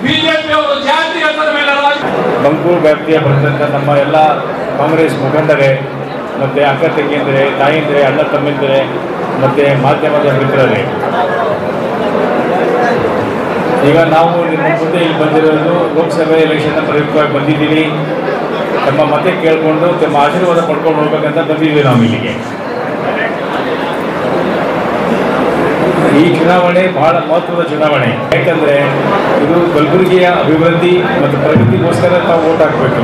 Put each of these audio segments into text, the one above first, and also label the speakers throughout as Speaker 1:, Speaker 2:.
Speaker 1: BJP ಅವರು ಜಾತಿ ಹೆಸರ ಮೇಲೆ
Speaker 2: ಬಂಕೂರು ವ್ಯಾಪ್ತಿಯ ಬರ್ತಕ್ಕಂಥ ನಮ್ಮ ಎಲ್ಲ ಕಾಂಗ್ರೆಸ್ ಮುಖಂಡರೇ ಮತ್ತು ಅಕ್ಕ ತಂಗಿಯಂದರೆ ತಾಯಿಂದರೆ ಅಣ್ಣ ತಮ್ಮಿಂದರೆ ಮತ್ತು ಮಾಧ್ಯಮದ ಮಿತ್ರರೇ, ಈಗ ನಾವು ನಿಮ್ಮ ಮುಂದೆ ಇಲ್ಲಿ ಬಂದಿರೋದು ಲೋಕಸಭೆ ಎಲೆಕ್ಷನ್ ಪ್ರಯುಕ್ತವಾಗಿ ಬಂದಿದ್ದೀವಿ. ತಮ್ಮ ಮತ ಕೇಳಿಕೊಂಡು ತಮ್ಮ ಆಶೀರ್ವಾದ ಪಡ್ಕೊಂಡು ಹೋಗ್ಬೇಕಂತ ಬಂದಿದ್ದೀವಿ ನಾವು ಇಲ್ಲಿಗೆ. ಈ ಚುನಾವಣೆ ಬಹಳ ಮಹತ್ವದ ಚುನಾವಣೆ. ಯಾಕಂದರೆ ಇದು ಕಲಬುರಗಿಯ ಅಭಿವೃದ್ಧಿ ಮತ್ತು ಪ್ರಗತಿಗೋಸ್ಕರ ತಾವು ಓಟ್ ಹಾಕಬೇಕು.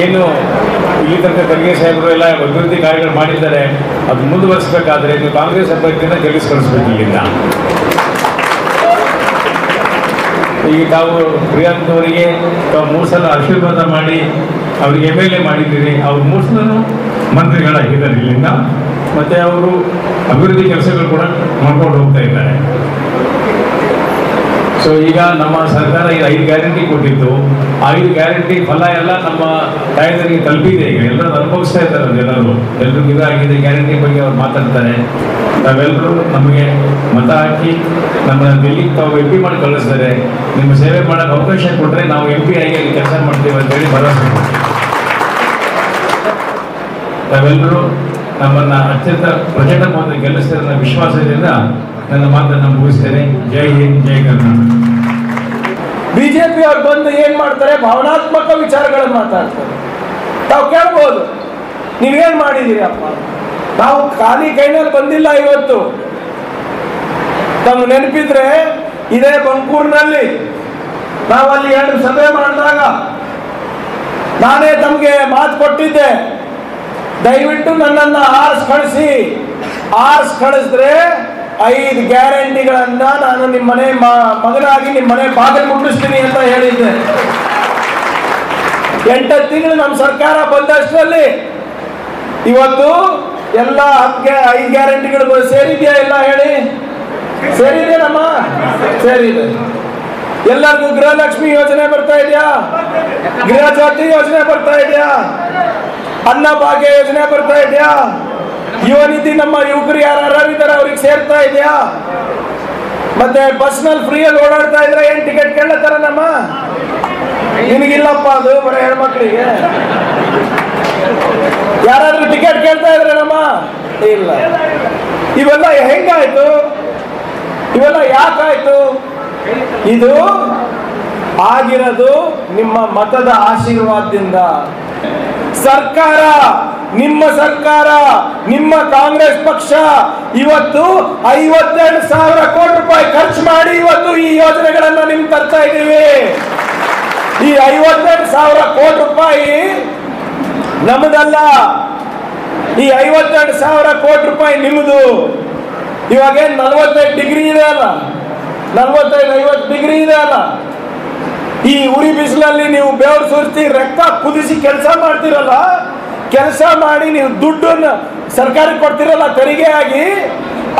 Speaker 2: ಏನು ಇಲ್ಲಿ ತನಕ ಖರ್ಗೆ ಸಾಹೇಬರು ಎಲ್ಲ ಅಭಿವೃದ್ಧಿ ಕಾರ್ಯಗಳು ಮಾಡಿದ್ದಾರೆ, ಅದು ಮುಂದುವರಿಸಬೇಕಾದ್ರೆ ನೀವು ಕಾಂಗ್ರೆಸ್ ಅಭ್ಯರ್ಥಿಯನ್ನು ಗೆಲ್ಲಿಸ್ಕೊಳಿಸ್ಬೇಕು ಇಲ್ಲಿಂದ. ಈಗ ತಾವು ಪ್ರಿಯಾಂಕ್ ಅವರಿಗೆ ತಾವು 3 ಸಲ ಆಶೀರ್ವಾದ ಮಾಡಿ ಅವ್ರಿಗೆ MLA ಮಾಡಿದ್ದೀರಿ. ಅವ್ರು 3 ಸಲನೂ ಮಂತ್ರಿಗಳಾಗಿದ್ದಾರೆ ಇಲ್ಲಿಂದ. ಮತ್ತು ಅವರು ಅಭಿವೃದ್ಧಿ ಕೆಲಸಗಳು ಕೂಡ ಮಾಡ್ಕೊಂಡು ಹೋಗ್ತಾ ಇದ್ದಾರೆ. ಸೊ ಈಗ ನಮ್ಮ ಸರ್ಕಾರ ಈಗ 5 ಗ್ಯಾರಂಟಿ ಕೊಟ್ಟಿತ್ತು. 5 ಗ್ಯಾರಂಟಿ ಫಲ ಎಲ್ಲ ನಮ್ಮ ತಾಯಂದರಿಗೆ ತಲುಪಿದೆ. ಈಗ ಎಲ್ಲರೂ ಅನುಭವಿಸ್ತಾ ಇದ್ದಾರೆ. ಎಲ್ಲರಿಗೂ ಇದಾಗಿದೆ. ಗ್ಯಾರಂಟಿ ಬಗ್ಗೆ ಅವ್ರು ಮಾತಾಡ್ತಾರೆ. ನಾವೆಲ್ಲರೂ ನಮಗೆ ಮತ ಹಾಕಿ ನಮ್ಮನ್ನು ಡೆಲ್ಲಿಗೆ ತಾವು MP ಮಾಡಿ ಕಳಿಸ್ತಾರೆ. ನಿಮ್ಮ ಸೇವೆ ಮಾಡೋಕ್ಕೆ ಅವಕಾಶ ಕೊಟ್ಟರೆ ನಾವು MP ಆಗಿ ಅಲ್ಲಿ ಕೆಲಸ ಮಾಡ್ತೀವಿ ಅಂತೇಳಿ ಭರವಸೆ ಕೊಡ್ತೀವಿ. ತಾವೆಲ್ಲರೂ ನಮ್ಮನ್ನು ಅತ್ಯಂತ ಪ್ರಚಂಡ ಮೊದಲು ಗೆಲ್ಲಿಸ್ತಾರೆ ಅನ್ನೋ ವಿಶ್ವಾಸದಿಂದ ನನ್ನ ಮಾತನ್ನು ಮುಗಿಸ್ತೇನೆ. ಜೈ ಹಿಂದ್, ಜೈ ಕರ್ನಾಟಕ.
Speaker 3: ಬಿಜೆಪಿ ಅವ್ರು ಬಂದು ಏನ್ ಮಾಡ್ತಾರೆ, ಭಾವನಾತ್ಮಕ ವಿಚಾರಗಳನ್ನು ಮಾತಾಡ್ತಾರೆ. ತಾವು ಕೇಳ್ಬೋದು, ನೀವೇನ್ ಮಾಡಿದ್ದೀರಿ ಅಪ್ಪ, ನಾವು ಖಾಲಿ ಕೈನಲ್ಲಿ ಬಂದಿಲ್ಲ ಇವತ್ತು. ತಮ್ಗೆ ನೆನಪಿದ್ರೆ ಇದೇ ಬಂಕೂರಿನಲ್ಲಿ ನಾವಲ್ಲಿ 2 ಸಭೆ ಮಾಡಿದಾಗ ನಾನೇ ತಮಗೆ ಮಾತು ಕೊಟ್ಟಿದ್ದೆ, ದಯವಿಟ್ಟು ನನ್ನನ್ನು ಕಳಿಸಿದ್ರೆ 5 ಗ್ಯಾರಂಟಿಗಳನ್ನ ನಾನು ನಿಮ್ಮ ಮನೆ ಮಗನಾಗಿ ನಿಮ್ಮ ಮನೆ ಬಾಗಿಲು ಮುಟ್ಟಿಸ್ತೀನಿ ಅಂತ ಹೇಳಿದ್ದೆ. 8 ತಿಂಗಳು ನಮ್ಮ ಸರ್ಕಾರ ಬಂದಷ್ಟರಲ್ಲಿ ಇವತ್ತು ಎಲ್ಲ 5 ಗ್ಯಾರಂಟಿಗಳು ಸೇರಿದೆಯಾ? ಇಲ್ಲ ಹೇಳಿ, ಸೇರಿದೆನಮ್ಮ? ಸೇರಿದೆ. ಎಲ್ಲರಿಗೂ ಗೃಹಲಕ್ಷ್ಮಿ ಯೋಜನೆ ಬರ್ತಾ ಇದೆಯಾ? ಗೃಹ ಜ್ಯೋತಿ ಯೋಜನೆ ಬರ್ತಾ ಇದೆಯಾ? ಅನ್ನ ಭಾಗ್ಯ ಯೋಜನೆ ಬರ್ತಾ ಇದೆಯಾ? ಯುವ ನಿಧಿ ನಮ್ಮ ಯುವಕರು ಯಾರ್ಯಾರಿದ್ದಾರೆ ಅವ್ರಿಗೆ ಸೇರ್ತಾ ಇದೆಯಾ? ಮತ್ತೆ ಬಸ್ನಲ್ಲಿ ಫ್ರೀಯಲ್ಲಿ ಓಡಾಡ್ತಾ ಇದ್ರೆ ಏನ್ ಟಿಕೆಟ್ ಕೇಳತ್ತಾರ ನಮ್ಮ? ನಿನಗಿಲ್ಲಪ್ಪ, ಅದು ಬರೀ ಹೆಣ್ಮಕ್ಳಿಗೆ. ಯಾರಾದ್ರೂ ಟಿಕೆಟ್ ಕೇಳ್ತಾ ಇದ್ರೆ ನಮ್ಮ? ಇಲ್ಲ. ಇವೆಲ್ಲ ಹೆಂಗಾಯ್ತು? ಇವೆಲ್ಲ ಯಾಕಾಯ್ತು? ಇದು ಆಗಿರೋದು ನಿಮ್ಮ ಮತದ ಆಶೀರ್ವಾದದಿಂದ. ಸರ್ಕಾರ, ನಿಮ್ಮ ಸರ್ಕಾರ, ನಿಮ್ಮ ಕಾಂಗ್ರೆಸ್ ಪಕ್ಷ ಇವತ್ತು 52,000 ಕೋಟಿ ರೂಪಾಯಿ ಖರ್ಚು ಮಾಡಿ ಇವತ್ತು ಈ ಯೋಜನೆಗಳನ್ನ ನಿಮ್ಗೆ ತರ್ತಾ ಇದ್ದೀವಿ. ಈ 52,000 ಕೋಟಿ ರೂಪಾಯಿ ನಮ್ಮದಲ್ಲ. ಈ 52,000 ಕೋಟಿ ರೂಪಾಯಿ ನಿಮ್ಮದು. ಇವಾಗ 45 ಡಿಗ್ರಿ ಇದೆ ಅಲ್ಲ, 45-50 ಡಿಗ್ರಿ ಇದೆ ಅಲ್ಲ, ಈ ಉರಿ ಬಿಸಿಲಲ್ಲಿ ನೀವು ಬೆವರು ಸುರಿಸಿ ರಕ್ತ ಕುದಿಸಿ ಕೆಲಸ ಮಾಡ್ತಿರಲ್ಲ, ಕೆಲಸ ಮಾಡಿ ನೀವು ದುಡ್ಡನ್ನು ಸರ್ಕಾರಕ್ಕೆ ಕೊಡ್ತಿರಲ್ಲ ತೆರಿಗೆ ಆಗಿ,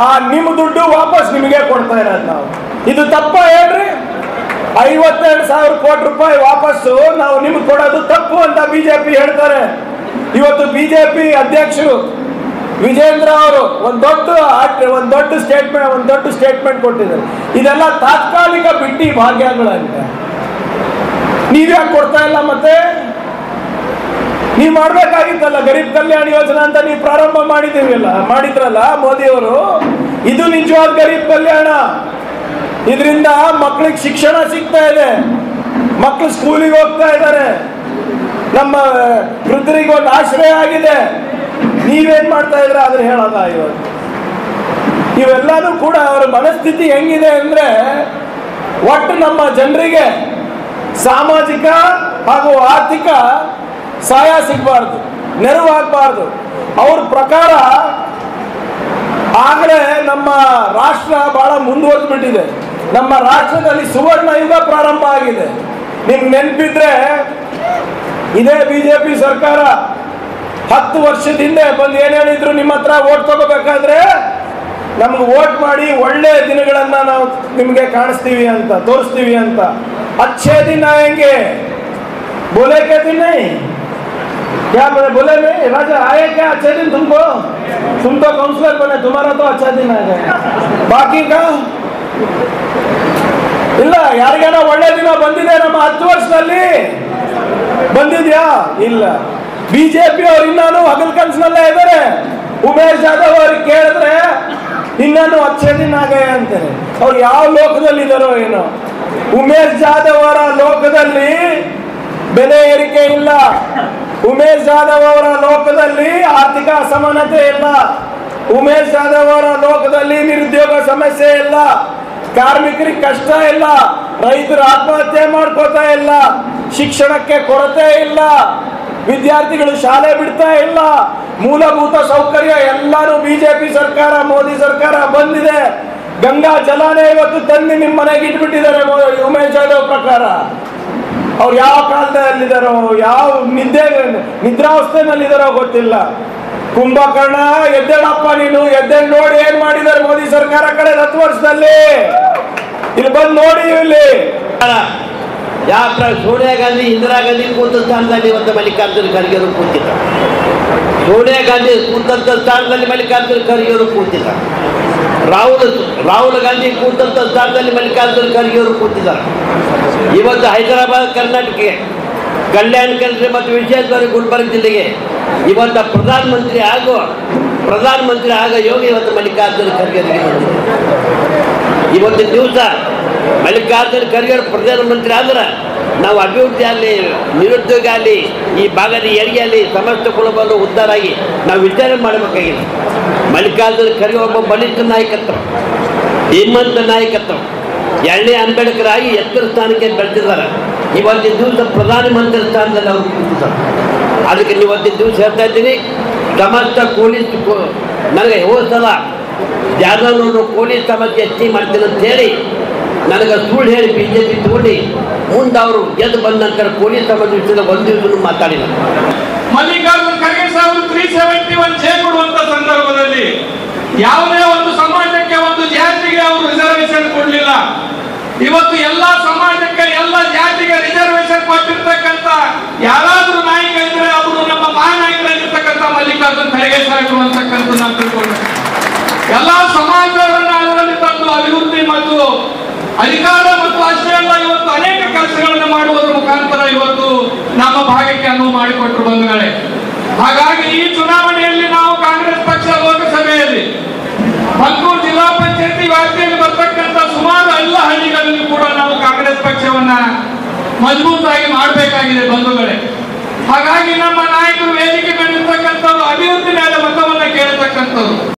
Speaker 3: ಆ ನಿಮ್ಮ ದುಡ್ಡು ವಾಪಸ್ ನಿಮಗೆ ಕೊಡ್ತಾ ಇರೋದು ನಾವು. ಇದು ತಪ್ಪ ಹೇಳ್ರಿ? 52,000 ಕೋಟಿ ರೂಪಾಯಿ ವಾಪಸ್ಸು ನಾವು ನಿಮ್ಗೆ ಕೊಡೋದು ತಪ್ಪು ಅಂತ ಬಿಜೆಪಿ ಹೇಳ್ತಾರೆ. ಇವತ್ತು ಬಿಜೆಪಿ ಅಧ್ಯಕ್ಷರು ವಿಜೇಂದ್ರ ಅವರು ಒಂದು ದೊಡ್ಡ ಸ್ಟೇಟ್ಮೆಂಟ್ ಕೊಟ್ಟಿದ್ದಾರೆ. ಇದೆಲ್ಲ ತಾತ್ಕಾಲಿಕ ಬಿಟ್ಟಿ ಭಾಗ್ಯಗಳಂತೆ. ನೀವ್ಯಾಕೆ ಕೊಡ್ತಾ ಇಲ್ಲ? ಮತ್ತೆ ನೀವು ಮಾಡ್ಬೇಕಾಗಿತ್ತಲ್ಲ, ಗರೀಬ್ ಕಲ್ಯಾಣ ಯೋಜನಾ ಅಂತ ನೀವು ಪ್ರಾರಂಭ ಮಾಡಿದ್ರಲ್ಲ ಮೋದಿಯವರು. ಇದು ನಿಜವಾದ ಗರೀಬ್ ಕಲ್ಯಾಣ. ಇದರಿಂದ ಮಕ್ಕಳಿಗೆ ಶಿಕ್ಷಣ ಸಿಗ್ತಾ ಇದೆ, ಮಕ್ಕಳು ಸ್ಕೂಲಿಗೆ ಹೋಗ್ತಾ ಇದ್ದಾರೆ, ನಮ್ಮ ವೃದ್ಧರಿಗೆ ಒಂದು ಆಶ್ರಯ ಆಗಿದೆ. ನೀವೇನ್ ಮಾಡ್ತಾ ಇದ್ರ ಆದ್ರೆ ಹೇಳೋದ? ಇವತ್ತು ಇವೆಲ್ಲರೂ ಕೂಡ ಅವರ ಮನಸ್ಥಿತಿ ಹೆಂಗಿದೆ ಅಂದ್ರೆ, ಒಟ್ಟು ನಮ್ಮ ಜನರಿಗೆ ಸಾಮಾಜಿಕ ಹಾಗೂ ಆರ್ಥಿಕ ಸಹಾಯ ಸಿಗಬಾರ್ದು, ನೆರವು ಆಗಬಾರ್ದು. ಅವ್ರ ಪ್ರಕಾರ ಆಗಲೇ ನಮ್ಮ ರಾಷ್ಟ್ರ ಬಹಳ ಮುಂದುವರೆದ್ಬಿಟ್ಟಿದೆ. ನಮ್ಮ ರಾಷ್ಟ್ರದಲ್ಲಿ ಸುವರ್ಣ ಯುಗ ಪ್ರಾರಂಭ ಆಗಿದೆ. ನಿಮ್ಗೆ ನೆನಪಿದ್ರೆ ಇದೇ ಬಿಜೆಪಿ ಸರ್ಕಾರ 10 ವರ್ಷದ ಹಿಂದೆ ಬಂದು ಏನ್ ಹೇಳಿದ್ರು, ನಿಮ್ಮ ಹತ್ರ ವೋಟ್ ತಗೋಬೇಕಾದ್ರೆ ನಮ್ಗೆ ವೋಟ್ ಮಾಡಿ ಒಳ್ಳೆ ದಿನಗಳನ್ನ ನಾವು ನಿಮ್ಗೆ ಕಾಣಿಸ್ತೀವಿ ಅಂತ, ತೋರಿಸ್ತೀವಿ ಅಂತ. अच्छे दिन आएंगे, बोले क्या दिन नहीं? क्या बोले नहीं? राजा आए क्या अच्छे दिन तुमको? तुम तो काउंसलर बने, तुम्हारा तो अच्छा दिन आ गया, बाकी का ಇಲ್ಲ. ಯಾರಿಗಾನ ಒಳ್ಳೆ ದಿನ ಬಂದಿದೆ ನಮ್ಮ 10 ವರ್ಷದಲ್ಲಿ? ಬಂದಿದ್ಯಾ? ಇಲ್ಲ. ಬಿಜೆಪಿ ಅವ್ರು ಇನ್ನೂ ಹಗಲ್ ಕನಸಿನಲ್ಲೇ ಇದ್ದಾರೆ. ಉಮೇಶ್ ಜಾಧವ್ ಅವ್ರಿಗೆ ಕೇಳಿದ್ರೆ ಇನ್ನೂ ಅಚ್ಚೇ ದಿನ ಆಗಯ ಅಂತಾರೆ. ಅವ್ರು ಯಾವ ಲೋಕದಲ್ಲಿ ಇದ್ದಾರೋ ಏನೋ. ಉಮೇಶ್ ಜಾಧವ್ ಅವರ ಲೋಕದಲ್ಲಿ ಬೆಲೆ ಏರಿಕೆ ಇಲ್ಲ. ಉಮೇಶ್ ಜಾಧವ್ ಅವರ ಲೋಕದಲ್ಲಿ ಆರ್ಥಿಕ ಅಸಮಾನತೆ ಇಲ್ಲ. ಉಮೇಶ್ ಜಾಧವ್ ಅವರ ಲೋಕದಲ್ಲಿ ನಿರುದ್ಯೋಗ ಸಮಸ್ಯೆ ಇಲ್ಲ, ಕಾರ್ಮಿಕರಿಗೆ ಕಷ್ಟ ಇಲ್ಲ, ರೈತರು ಆತ್ಮಹತ್ಯೆ ಮಾಡ್ಕೋತಾ ಇಲ್ಲ, ಶಿಕ್ಷಣಕ್ಕೆ ಕೊರತೆ ಇಲ್ಲ, ವಿದ್ಯಾರ್ಥಿಗಳು ಶಾಲೆ ಬಿಡ್ತಾ ಇಲ್ಲ, ಮೂಲಭೂತ ಸೌಕರ್ಯ ಎಲ್ಲಾನು ಬಿಜೆಪಿ ಸರ್ಕಾರ, ಮೋದಿ ಸರ್ಕಾರ ಬಂದಿದೆ. ಗಂಗಾ ಜಲಾನೇ ಇವತ್ತು ತಂದು ನಿಮ್ಮ ಮನೆಗೆ ಇಟ್ಬಿಟ್ಟಿದ್ದಾರೆ ಉಮೇಶ್ ಜಾಧವ್ ಪ್ರಕಾರ. ಅವ್ರು ಯಾವ ಕಾಲದಲ್ಲಿದ್ದಾರೋ, ಯಾವ ನಿದ್ರಾವಸ್ಥೆನಲ್ಲಿದ್ದಾರೋ ಗೊತ್ತಿಲ್ಲ. ಕುಂಭಕರ್ಣ, ಎದ್ದೇಳಪ್ಪ ನೀನು, ಎದ್ದೇಳಿ ನೋಡಿ ಏನ್ ಮಾಡಿದ್ದಾರೆ ಮೋದಿ ಸರ್ಕಾರ ಕಳೆದ 10 ವರ್ಷದಲ್ಲಿ. ಇಲ್ಲಿ ಬಂದು ನೋಡಿ. ಇಲ್ಲಿ
Speaker 4: ಸೋನಿಯಾ ಗಾಂಧಿ, ಇಂದಿರಾ ಗಾಂಧಿ ಕೂತ ಸ್ಥಾನದಲ್ಲಿ ಇವತ್ತು ಮಲ್ಲಿಕಾರ್ಜುನ ಖರ್ಗೆ ಅವರು ಕೂತಿದ್ದಾರೆ. ಸೋನಿಯಾ ಗಾಂಧಿ ಕೂತಂತ ಸ್ಥಾನದಲ್ಲಿ ಮಲ್ಲಿಕಾರ್ಜುನ ಖರ್ಗೆ ಅವರು ಕೂತಿದ್ದಾರೆ. ರಾಹುಲ್ ಗಾಂಧಿ ಕೂತಂತ ಸ್ಥಾನದಲ್ಲಿ ಮಲ್ಲಿಕಾರ್ಜುನ ಖರ್ಗೆ ಅವರು ಕೂತಿದ್ದಾರೆ. ಇವತ್ತು ಹೈದರಾಬಾದ್, ಕರ್ನಾಟಕಕ್ಕೆ, ಕಲ್ಯಾಣ ಕರ್ನಾಟಕ ಮತ್ತು ವಿಶೇಷವಾಗಿ ಗುಲ್ಬರ್ಗ ಜಿಲ್ಲೆಗೆ ಇವತ್ತು ಪ್ರಧಾನಮಂತ್ರಿ ಆಗ ಯೋಗ ಇವತ್ತು ಮಲ್ಲಿಕಾರ್ಜುನ ಖರ್ಗೆ ಅವರಿಗೆ ಬಂದಿದೆ. ಇವತ್ತಿನ ದಿವಸ ಮಲ್ಲಿಕಾರ್ಜುನ ಖರ್ಗೆ ಪ್ರಧಾನಮಂತ್ರಿ ಆದ್ರೆ ನಾವು ಅಭಿವೃದ್ಧಿ ಆಗಲಿ, ನಿರುದ್ಯೋಗ ಆಗಲಿ, ಈ ಭಾಗದ ಏರಿಕೆ ಆಗಲಿ, ಸಮಸ್ತ ಕುಲಬಂದು ಉದ್ಧಾರ ಆಗಿ ನಾವು ವಿಚಾರಣೆ ಮಾಡಬೇಕಾಗಿದೆ. ಮಲ್ಲಿಕಾರ್ಜುನ ಖರ್ಗೆ ಒಬ್ಬ ಬಲಿಷ್ಠ ನಾಯಕತ್ವ, ಧೀಮಂತ ನಾಯಕತ್ವ, 2ನೇ ಅಂಬೇಡ್ಕರ್ ಆಗಿ ಎತ್ತರ ಸ್ಥಾನಕ್ಕೆ ಬೆಳೆದಿದ್ದಾರೆ. ಇವತ್ತಿನ ದಿವಸ ಪ್ರಧಾನಮಂತ್ರಿ ಸ್ಥಾನದಲ್ಲಿ ಅವರು ಕೂತಿದ್ದಾರೆ. ಅದಕ್ಕೆ ಇವತ್ತಿನ ದಿವಸ ಹೇಳ್ತಾ ಇದ್ದೀನಿ, ಸಮಸ್ತ ಪೊಲೀಸ್ ನನಗೆ ಹೋದ ಸಲ ಜಾಧವ್ನವರು ಪೊಲೀಸ್ ಸಮಸ್ಯೆ ಹೆಚ್ಚಿ ಮಾಡ್ತೀನಿ ಅಂತ ಹೇಳಿ ನನಗೆ ಸುಳ್ಳು ಹೇಳಿ ಬಿಜೆಪಿ ತಗೊಂಡು ಮುಂದೆ ಅವರು ಗೆದ್ದು ಬಂದ ನಂತರ ಪೊಲೀಸ್ ಸಮಸ್ಯೆ ವಿಷಯದ ಒಂದು ದಿವಸ ಮಾತಾಡಿಲ್ಲ.
Speaker 1: ಮಲ್ಲಿಕಾರ್ಜುನ ಖರ್ಗೆ ಸಾಹೇಬರು 371 ಜೆ ಕೊಡುವಂತ ಸಂದರ್ಭದಲ್ಲಿ ಯಾವುದೇ ಒಂದು ಸಮಾಜಕ್ಕೆ, ಒಂದು ಜಾತಿಗೆ ಅವರು ರಿಸರ್ವೇಶನ್ ಕೊಡಲಿಲ್ಲ. ಇವತ್ತು ಎಲ್ಲಾ ಸಮಾಜಕ್ಕೆ, ಎಲ್ಲ ಜಾತಿಗೆ ರಿಸರ್ವೇಶನ್ ಕೊಟ್ಟಿರ್ತಕ್ಕಂಥ ಯಾರಾದ್ರೂ ನಾಯಕ ಇದ್ರೆ ಅವರು ನಮ್ಮ ಮಹಾನಾಯಕರಾಗಿರ್ತಕ್ಕಂಥ ಮಲ್ಲಿಕಾರ್ಜುನ ಖರ್ಗೆ ಸಾಹೇಬರು ಅಂತಕ್ಕಂಥ ನಾವು ತಿಳ್ಕೊಳ್ಬೇಕು. ಎಲ್ಲಾ ಸಮಾಜಗಳನ್ನ ಅದರಲ್ಲಿ ತಂದು ಅಭಿವೃದ್ಧಿ ಮತ್ತು ಅಧಿಕಾರ ಮತ್ತು ಅಷ್ಟೇ ಅಲ್ಲ, ಇವತ್ತು ಅನೇಕ ಕೆಲಸಗಳನ್ನು ಮಾಡುವುದರ ಮುಖಾಂತರ ಇವತ್ತು ನಮ್ಮ ಭಾಗಕ್ಕೆ ಅನುವು ಮಾಡಿಕೊಟ್ಟರು ಬಂಧುಗಳೇ. ಹಾಗಾಗಿ ಈ ಚುನಾವಣೆಯಲ್ಲಿ ನಾವು ಕಾಂಗ್ರೆಸ್ ಪಕ್ಷ ಲೋಕಸಭೆಯಲ್ಲಿ ಮದ್ದೂರು ಜಿಲ್ಲಾ ಪಂಚಾಯತಿ ವ್ಯಾಪ್ತಿಯಲ್ಲಿ ಬರ್ತಕ್ಕಂಥ ಸುಮಾರು ಎಲ್ಲ ಹಳ್ಳಿಗಳಲ್ಲಿ ಕೂಡ ನಾವು ಕಾಂಗ್ರೆಸ್ ಪಕ್ಷವನ್ನ ಮಜಬೂತಾಗಿ ಮಾಡಬೇಕಾಗಿದೆ ಬಂಧುಗಳೇ.